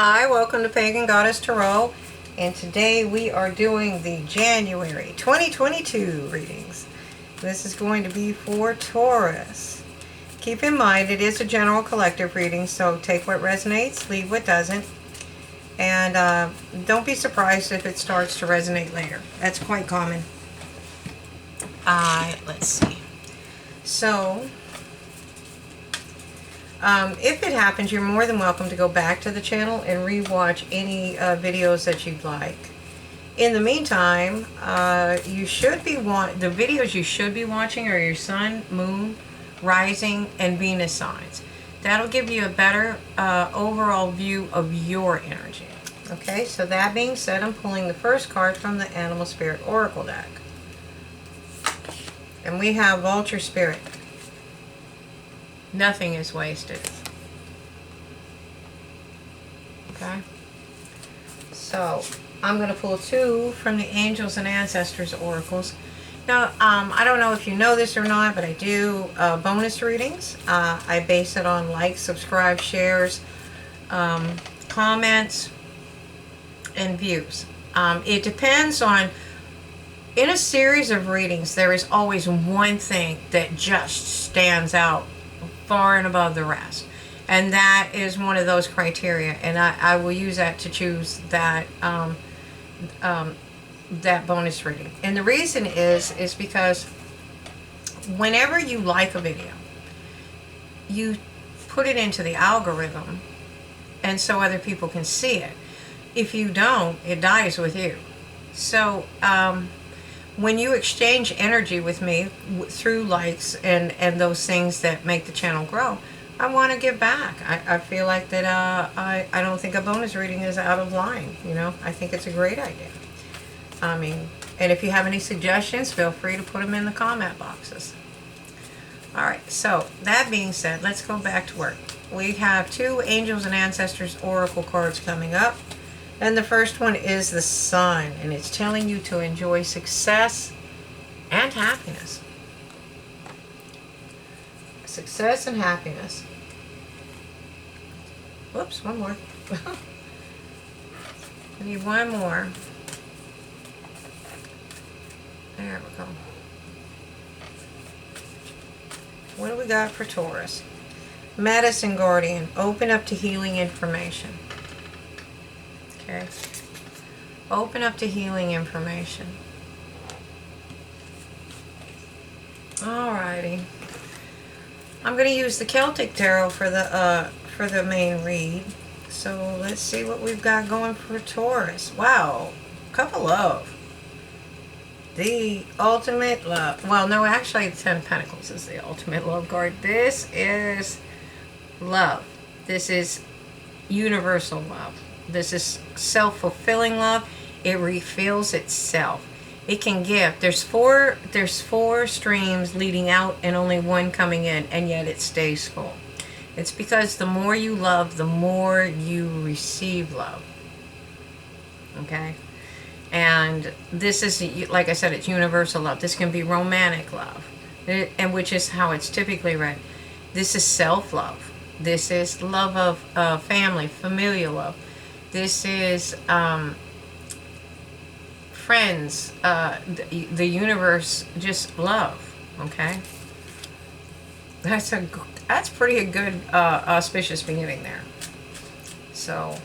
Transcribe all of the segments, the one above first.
Hi, welcome to Pagan Goddess Tarot, and today we are doing the January 2022 readings. This is going to be for Taurus. Keep in mind it is a general collective reading, so take what resonates, leave what doesn't, and don't be surprised if it starts to resonate later. That's quite common. Let's see. So, if it happens, you're more than welcome to go back to the channel and rewatch any videos that you'd like. In the meantime, you should be the videos you should be watching are your sun, moon, rising, and Venus signs. That'll give you a better overall view of your energy. Okay, so that being said, I'm pulling the first card from the Animal Spirit Oracle deck. And we have Vulture Spirit. Nothing is wasted. Okay. So, I'm going to pull two from the Angels and Ancestors Oracles. Now, I don't know if you know this or not, but I do bonus readings. I base it on likes, subscribe, shares, comments, and views. It depends on... In a series of readings, there is always one thing that just stands out far and above the rest, and that is one of those criteria, and I will use that to choose that that bonus reading. And the reason is because whenever you like a video, you put it into the algorithm, and so other people can see it. If you don't, it dies with you. So when you exchange energy with me through likes and those things that make the channel grow, I want to give back. I feel like that I don't think a bonus reading is out of line. You know, I think it's a great idea. I mean, and if you have any suggestions, feel free to put them in the comment boxes. Alright, so that being said, let's go back to work. We have two Angels and Ancestors Oracle cards coming up. And the first one is the Sun, and it's telling you to enjoy success and happiness. Success and happiness. Whoops, one more. I need one more. There we go. What do we got for Taurus? Medicine Guardian, open up to healing information. Okay. Open up to healing information. Alrighty. I'm going to use the Celtic Tarot for the main read. So let's see what we've got going for Taurus. Wow. Cup of Love. The ultimate love. Well, no, actually the Ten of Pentacles is the ultimate love card. This is love. This is universal love. This is self-fulfilling love. It refills itself. It can give. There's four streams leading out and only one coming in, and yet it stays full. It's because the more you love, the more you receive love. Okay? And this is, like I said, it's universal love. This can be romantic love, and which is how it's typically read. This is self-love. This is love of family, familial love. This is friends, the universe, just love. Okay, that's pretty good auspicious beginning there. So,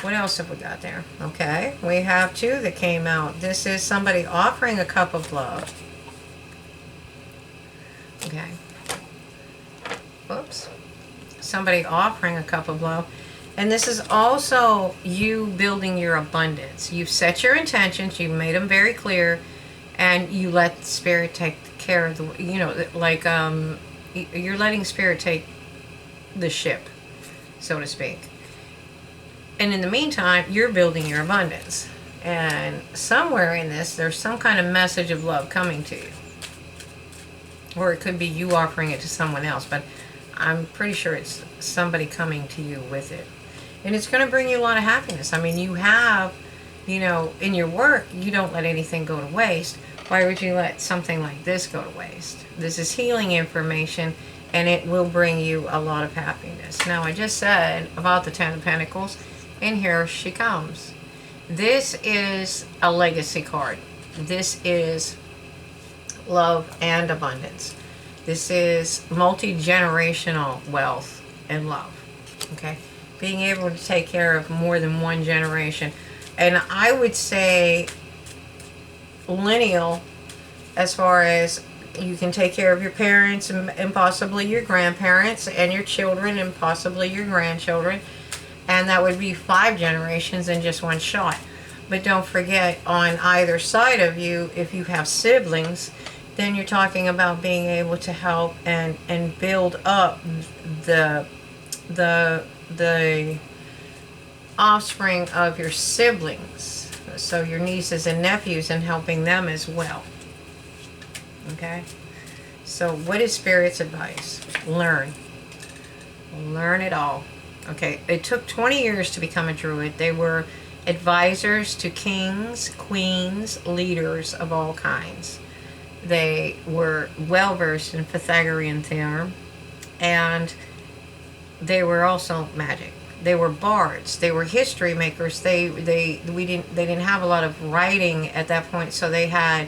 what else have we got there? Okay, we have two that came out. This is somebody offering a cup of love. Okay. Whoops. Somebody offering a cup of love. And this is also you building your abundance. You've set your intentions, you've made them very clear, and you let Spirit take care of the, you know, like you're letting Spirit take the ship, so to speak. And in the meantime, you're building your abundance. And somewhere in this, there's some kind of message of love coming to you. Or it could be you offering it to someone else, but I'm pretty sure it's somebody coming to you with it. And it's going to bring you a lot of happiness. I mean, you have, you know, in your work, you don't let anything go to waste. Why would you let something like this go to waste? This is healing information, and it will bring you a lot of happiness. Now, I just said about the Ten of Pentacles, and here she comes. This is a legacy card. This is love and abundance. This is multi-generational wealth and love. Okay? Being able to take care of more than one generation. And I would say lineal, as far as you can take care of your parents and possibly your grandparents and your children and possibly your grandchildren. And that would be 5 generations in just one shot. But don't forget, on either side of you, if you have siblings, then you're talking about being able to help and build up the offspring of your siblings. So your nieces and nephews, and helping them as well. Okay? So what is Spirit's advice? Learn. Learn it all. Okay, it took 20 years to become a druid. They were advisors to kings, queens, leaders of all kinds. They were well versed in Pythagorean theorem, and they were also magic. They were bards. They were history makers. They didn't have a lot of writing at that point, so they had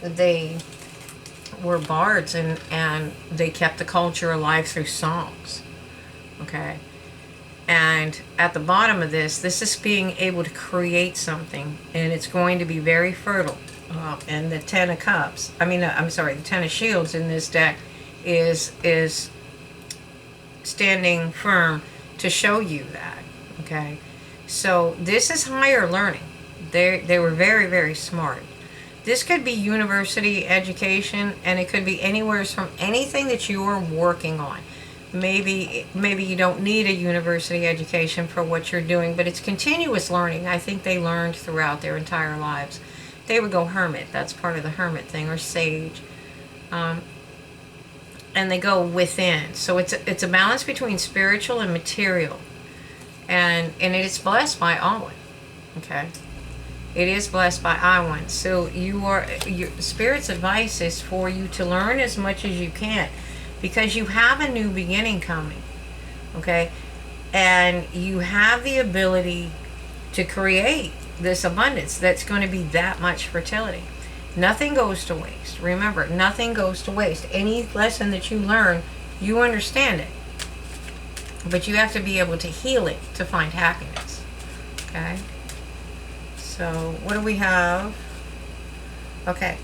they were bards, and they kept the culture alive through songs. Okay, and at the bottom of this is being able to create something, and it's going to be very fertile. And the Ten of Cups, the Ten of Shields in this deck is standing firm to show you that. Okay, so this is higher learning. They were very, very smart. This could be university education, and it could be anywhere from anything that you are working on. Maybe you don't need a university education for what you're doing, but it's continuous learning. I think they learned throughout their entire lives. They would go hermit. That's part of the hermit thing, or sage. And they go within. So it's a balance between spiritual and material. And it is blessed by Awen. Okay? It is blessed by Awen. So your Spirit's advice is for you to learn as much as you can, because you have a new beginning coming. Okay? And you have the ability to create this abundance that's going to be that much fertility. Nothing goes to waste. Remember, nothing goes to waste. Any lesson that you learn, you understand it. But you have to be able to heal it to find happiness. Okay? So, what do we have? Okay.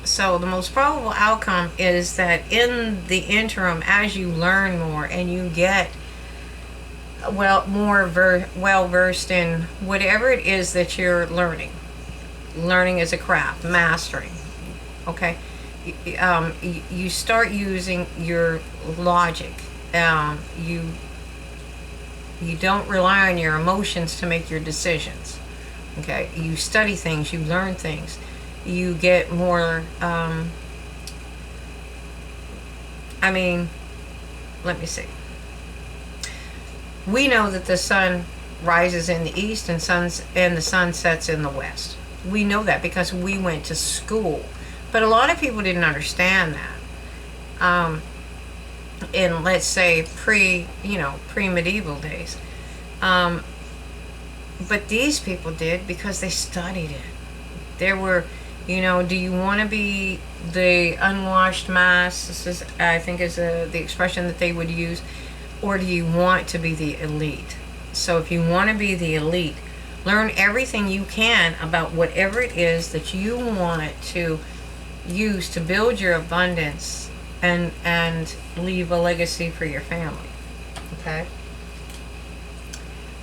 So, the most probable outcome is that in the interim, as you learn more and you get more well-versed in whatever it is that you're learning as a craft, mastering, okay, you start using your logic. You don't rely on your emotions to make your decisions. Okay, you study things, you learn things, you get more. Let me see. We know that the sun rises in the east and the sun sets in the west. We know that because we went to school. But a lot of people didn't understand that. In, let's say, pre-medieval days. But these people did because they studied it. There were, do you want to be the unwashed mass? This is, I think, is the expression that they would use. Or do you want to be the elite? So if you want to be the elite, learn everything you can about whatever it is that you want to use to build your abundance and leave a legacy for your family. Okay?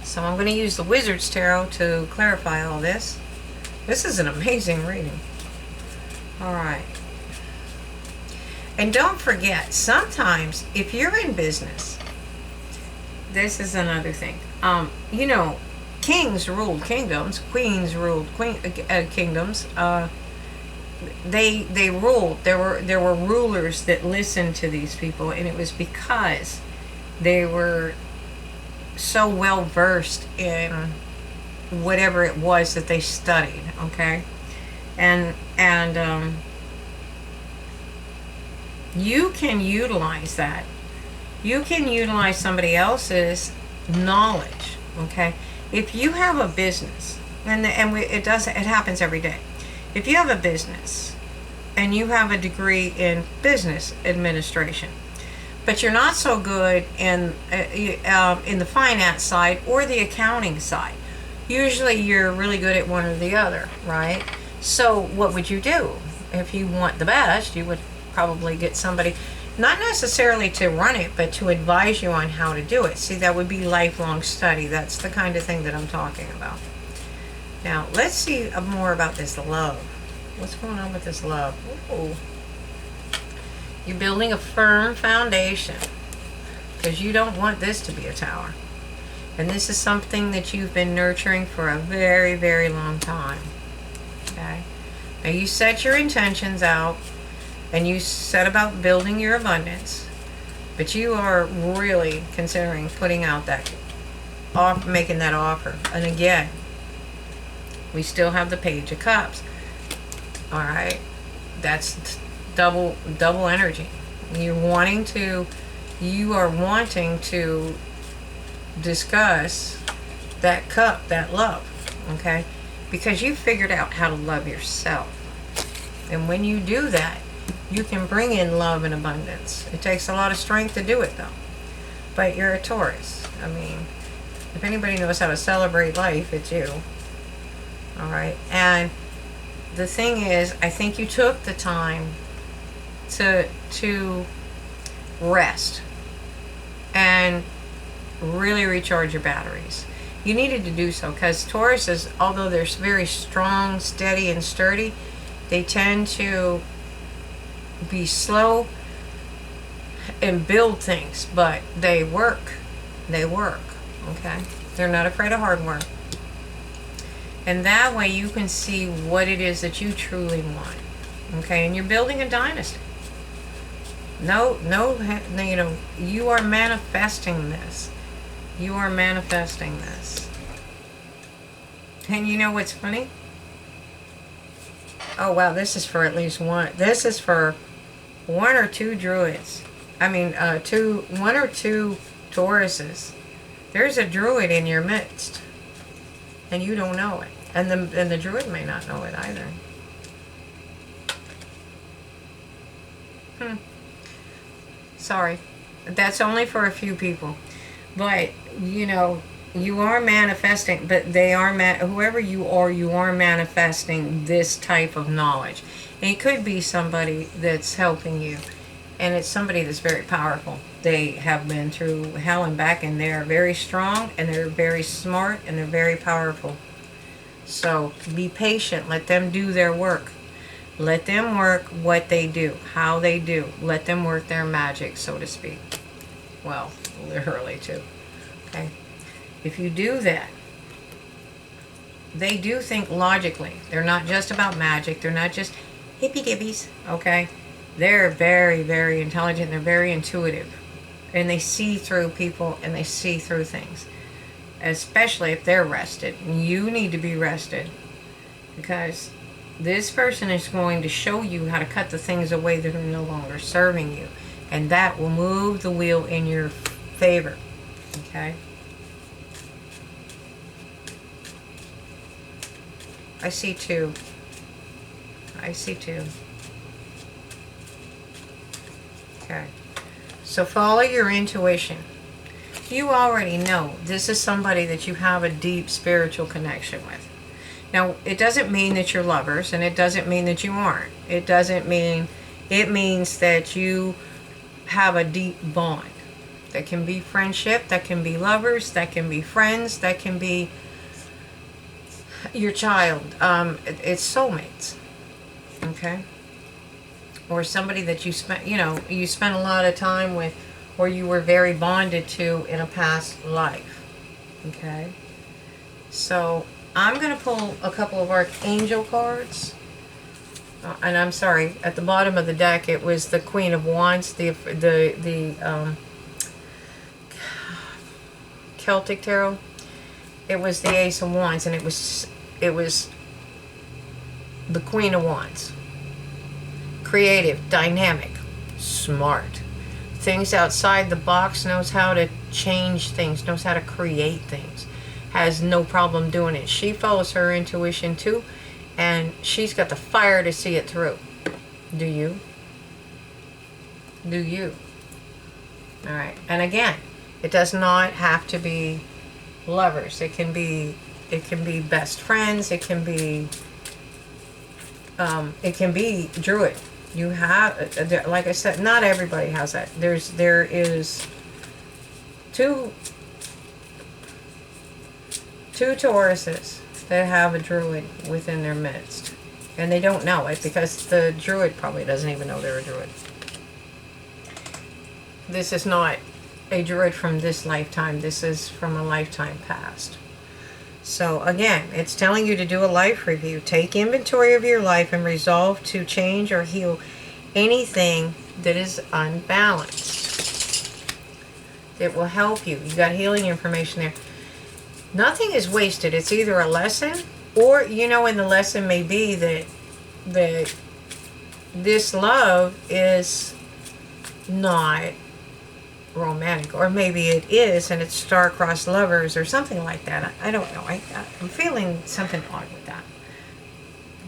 So I'm going to use the Wizard's Tarot to clarify all this. This is an amazing reading. Alright. And don't forget, sometimes if you're in business, this is another thing. Kings ruled kingdoms. Queens ruled kingdoms. They ruled. There were rulers that listened to these people, and it was because they were so well versed in whatever it was that they studied. Okay, and you can utilize that. You can utilize somebody else's knowledge, okay? If you have a business, it happens every day. If you have a business and you have a degree in business administration, but you're not so good in the finance side or the accounting side, usually you're really good at one or the other, right? So what would you do? If you want the best, you would probably get somebody, not necessarily to run it, but to advise you on how to do it. See, that would be lifelong study. That's the kind of thing that I'm talking about. Now, let's see more about this love. What's going on with this love? Ooh. You're building a firm foundation because you don't want this to be a tower. And this is something that you've been nurturing for a very, very long time. Okay? Now, you set your intentions out and you set about building your abundance, but you are really considering putting out that, making that offer. And again, we still have the Page of Cups. All right, that's double energy. You are wanting to discuss that cup, that love, okay? Because you figured out how to love yourself. And when you do that, you can bring in love and abundance. It takes a lot of strength to do it, though. But you're a Taurus. I mean, if anybody knows how to celebrate life, it's you. All right? And the thing is, I think you took the time to rest and really recharge your batteries. You needed to do so because Taurus is, although they're very strong, steady, and sturdy, they tend to be slow and build things, but they work. Okay? They're not afraid of hard work. And that way you can see what it is that you truly want. Okay? And you're building a dynasty. No, you know, you are manifesting this. You are manifesting this. And you know what's funny? Oh, wow, this is for at least one. This is for one or two druids. I mean, one or two Tauruses. There's a druid in your midst. And you don't know it. And the druid may not know it either. Sorry. That's only for a few people. But, you know, you are manifesting, but they are, whoever you are manifesting this type of knowledge. And it could be somebody that's helping you. And it's somebody that's very powerful. They have been through hell and back, and they're very strong, and they're very smart, and they're very powerful. So be patient. Let them do their work. Let them work what they do, how they do. Let them work their magic, so to speak. Well, literally too. Okay? If you do that, they do think logically. They're not just about magic. They're not just hippy-dippies. Okay? They're very, very intelligent. They're very intuitive. And they see through people and they see through things. Especially if they're rested. You need to be rested. Because this person is going to show you how to cut the things away that are no longer serving you. And that will move the wheel in your favor. Okay? I see two. I see two. Okay. So follow your intuition. You already know this is somebody that you have a deep spiritual connection with. Now, it doesn't mean that you're lovers, and it doesn't mean that you aren't. It doesn't mean, it means that you have a deep bond. That can be friendship, that can be lovers, that can be friends, that can be your child. It's soulmates. Okay? Or somebody that you spent, you spent a lot of time with, or you were very bonded to in a past life. Okay? So, I'm going to pull a couple of Archangel cards. And I'm sorry, at the bottom of the deck, it was the Queen of Wands, the Celtic Tarot. It was the Ace of Wands, and it was the Queen of Wands. Creative, dynamic, smart. Things outside the box, knows how to change things, knows how to create things, has no problem doing it. She follows her intuition too, and she's got the fire to see it through. Do you? Do you? All right. And again, it does not have to be lovers. It can be best friends. It can be druid. You have, like I said, not everybody has that. There is two Tauruses that have a druid within their midst, and they don't know it because the druid probably doesn't even know they're a druid. This is not a druid from this lifetime. This is from a lifetime past. So again, it's telling you to do a life review. Take inventory of your life and resolve to change or heal anything that is unbalanced. It will help you. You got healing information there. Nothing is wasted. It's either a lesson, or and the lesson may be that this love is not romantic, or maybe it is and it's star-crossed lovers or something like that. I don't know. I'm feeling something odd with that,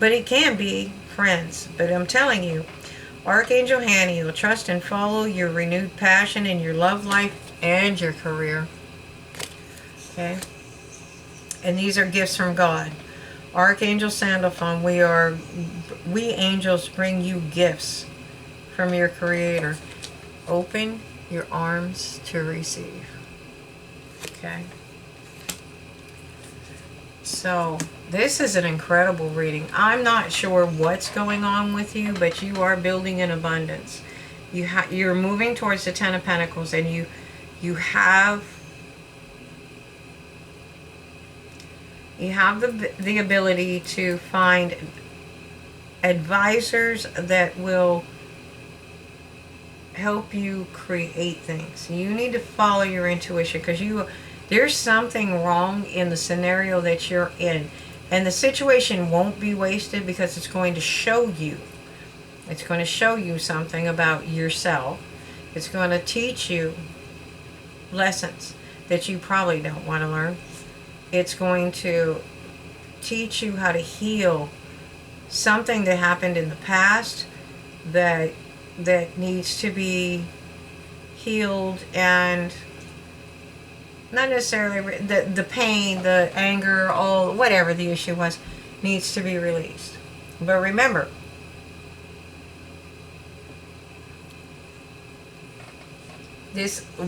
but it can be friends. But I'm telling you, Archangel Haniel, trust and follow your renewed passion in your love life and your career. Okay, and these are gifts from God. Archangel Sandalphon, we angels bring you gifts from your Creator. Open your arms to receive. Okay. So this is an incredible reading. I'm not sure what's going on with you, but you are building an abundance. You're moving towards the Ten of Pentacles, and you have the ability to find advisors that will help you create things. You need to follow your intuition, because there's something wrong in the scenario that you're in, and the situation won't be wasted, because it's going to show you. It's going to show you something about yourself. It's going to teach you lessons that you probably don't want to learn. It's going to teach you how to heal something that happened in the past that needs to be healed, and not necessarily the pain, the anger, whatever the issue was, needs to be released. But remember,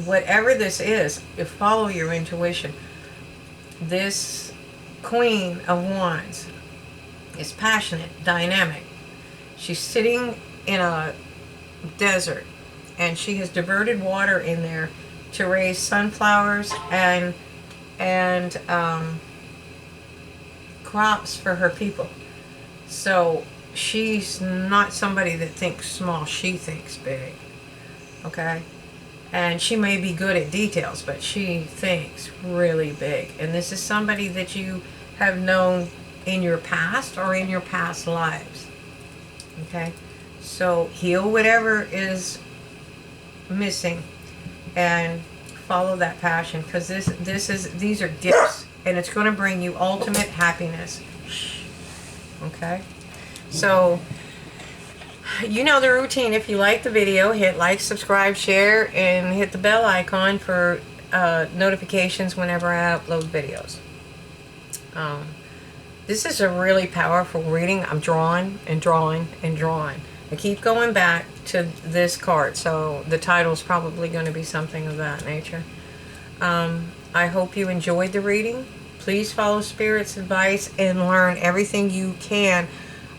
whatever this is, follow your intuition. This Queen of Wands is passionate, dynamic. She's sitting in a desert, and she has diverted water in there to raise sunflowers and crops for her people. So she's not somebody that thinks small. She thinks big. Okay? And she may be good at details, but she thinks really big. And this is somebody that you have known in your past or in your past lives. Okay? So heal whatever is missing and follow that passion, because these are gifts, and it's going to bring you ultimate happiness. Okay? So you know the routine. If you like the video, hit like, subscribe, share, and hit the bell icon for notifications whenever I upload videos. This is a really powerful reading. I'm drawing and drawing and drawing. I keep going back to this card, so the title's probably going to be something of that nature. I hope you enjoyed the reading. Please follow Spirit's advice and learn everything you can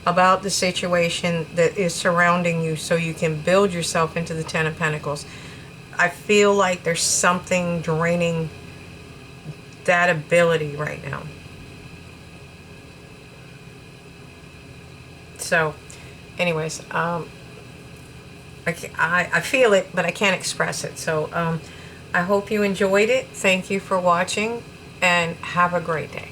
about the situation that is surrounding you, so you can build yourself into the Ten of Pentacles. I feel like there's something draining that ability right now. So anyways, I feel it, but I can't express it. So I hope you enjoyed it. Thank you for watching, and have a great day.